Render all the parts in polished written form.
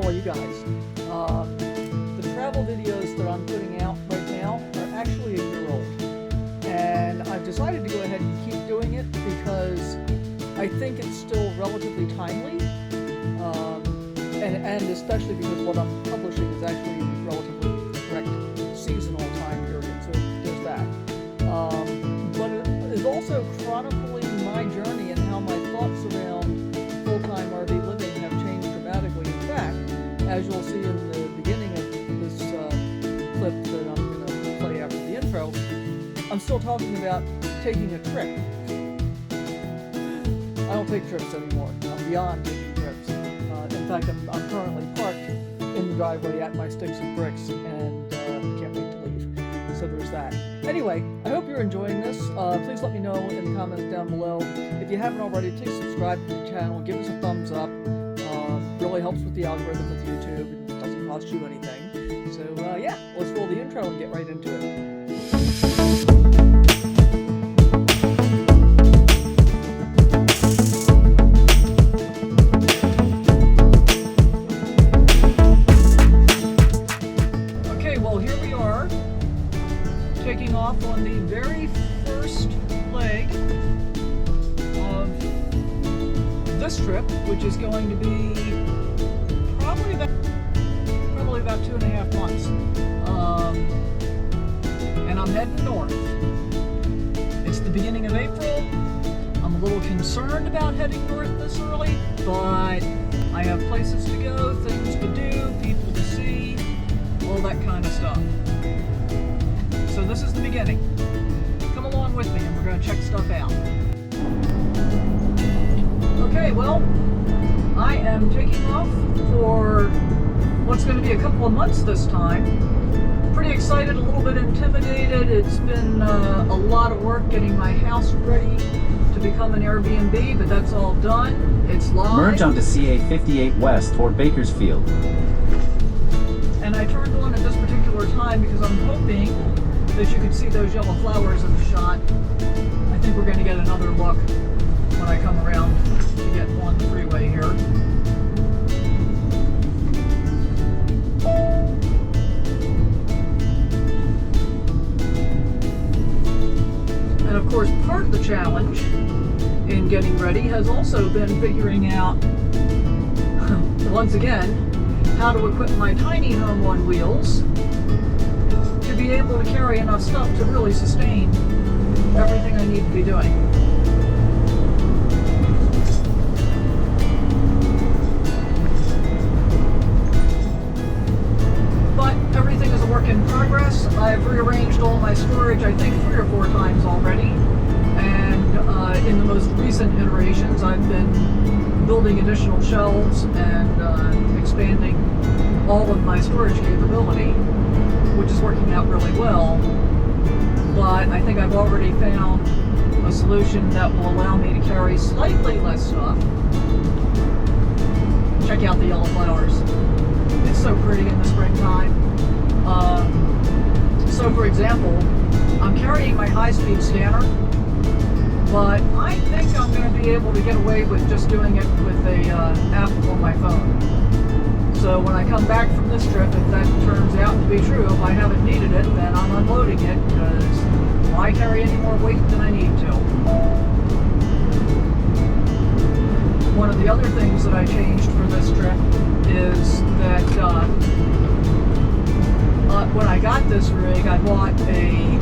all you guys. The travel videos that I'm putting out right now are actually a year old. And I've decided to go ahead and keep doing it because I think it's still relatively timely. And especially because what I'm publishing is actually relatively correct seasonal time period, so there's that. But it is also chronicling my journey and how my thoughts around full-time RV living have changed dramatically. In fact, as you'll see in the beginning of this clip that I'm going to play after the intro, I'm still talking about taking a trip. I don't take trips anymore. I'm beyond taking trips. In fact, I'm currently parked in the driveway at my sticks and bricks and can't wait to leave. So there's that. Anyway, I hope you're enjoying this. Please let me know in the comments down below. If you haven't already, please subscribe to the channel. Give us a thumbs up. Really helps with the algorithm with YouTube. It doesn't cost you anything. So yeah, let's roll the intro and get right into it. Taking off on the very first leg of this trip, which is going to be probably about 2.5 months. And I'm heading north. It's the beginning of April. I'm a little concerned about heading north this early, but I have places to go, things to do, people to see, all that kind of stuff. So this is the beginning. Come along with me and we're going to check stuff out. Okay, well, I am taking off for what's going to be a couple of months this time. Pretty excited, a little bit intimidated. It's been a lot of work getting my house ready to become an Airbnb, but that's all done. It's live. Merge onto CA 58 West toward Bakersfield. And I turned on at this particular time because I'm hoping that you can see those yellow flowers in the shot. I think we're going to get another look when I come around to get on the freeway here. And of course, part of the challenge in getting ready has also been figuring out, once again, how to equip my tiny home on wheels to be able to carry enough stuff to really sustain everything I need to be doing. But everything is a work in progress. I've rearranged all my storage, I think 3 or 4 times already. And in the most recent iterations, I've been building additional shelves and expanding all of my storage capability, which is working out really well. But I think I've already found a solution that will allow me to carry slightly less stuff. Check out the yellow flowers. It's so pretty in the springtime. So for example, I'm carrying my high-speed scanner, but I think I'm going to be able to get away with just doing it with a app on my phone. So when I come back from this trip, if that turns out to be true, if I haven't needed it, then I'm unloading it, because why carry any more weight than I need to? One of the other things that I changed for this trip is that when I got this rig, I bought a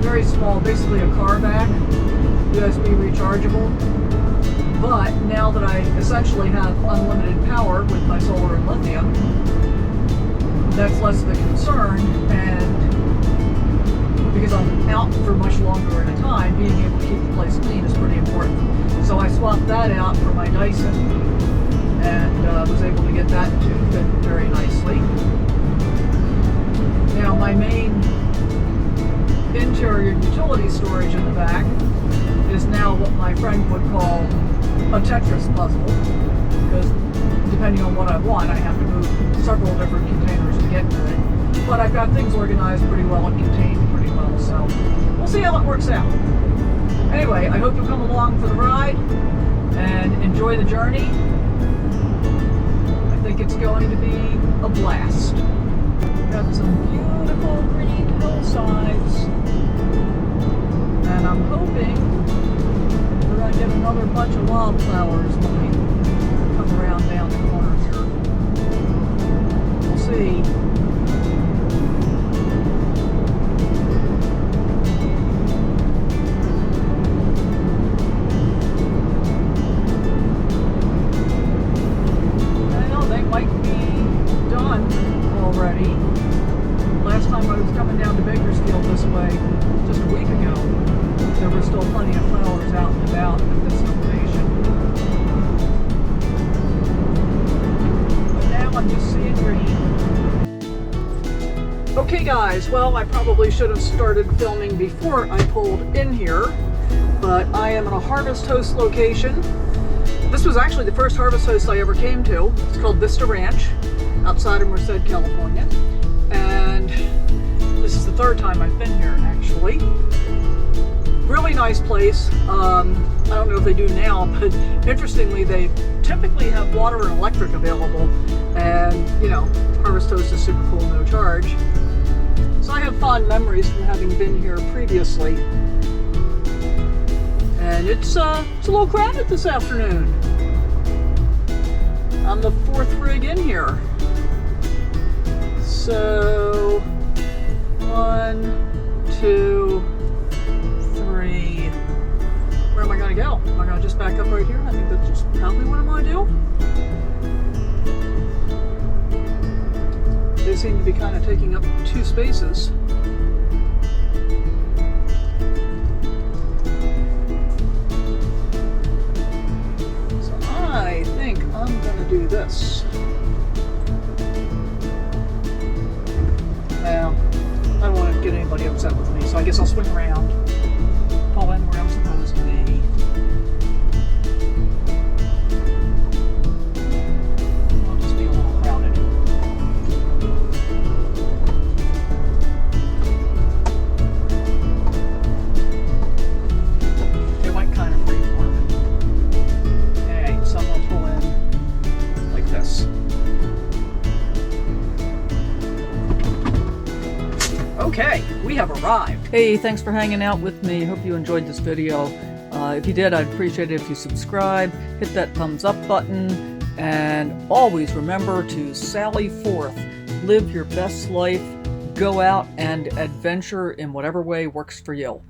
very small, basically a car back, USB rechargeable. But now that I essentially have unlimited power with my solar and lithium, that's less of a concern, and because I'm out for much longer at a time, being able to keep the place clean is pretty important. So I swapped that out for my Dyson, and was able to get that to fit very nicely. Now my main interior utility storage in the back is now what my friend would call a Tetris puzzle, because depending on what I want, I have to move several different containers to get to it. But I've got things organized pretty well and contained pretty well, so we'll see how it works out. Anyway, I hope you'll come along for the ride and enjoy the journey. I think it's going to be a blast. Got some beautiful green hillsides, and I'm hoping we're going to get another bunch of wildflowers when we come around down the corner here. We'll see. Last time I was coming down to Bakersfield this way, just a week ago, there were still plenty of flowers out and about at this elevation. But now I'm just seeing green. Okay guys, well I probably should have started filming before I pulled in here, but I am in a Harvest Host location. This was actually the first Harvest Host I ever came to. It's called Vista Ranch, outside of Merced, California. And this is the third time I've been here, actually. Really nice place. I don't know if they do now, but interestingly, they typically have water and electric available. And, you know, Harvest Host is super cool, no charge. So I have fond memories from having been here previously. And it's a little crowded this afternoon. I'm the fourth rig in here. So, 1, 2, 3. Where am I going to go? Am I going to just back up right here? I think that's just probably what I'm going to do. They seem to be kind of taking up 2 spaces. So I think I'm going to do this. Well, I don't want to get anybody upset with me, so I guess I'll swing around, pull in where I'm supposed to be. I'll just be a little crowded. It went kind of freeform. Okay, so I'm going to pull in like this. Okay, we have arrived. Hey, thanks for hanging out with me. Hope you enjoyed this video. If you did, I'd appreciate it if you subscribe, hit that thumbs up button, and always remember to sally forth, live your best life, go out and adventure in whatever way works for you.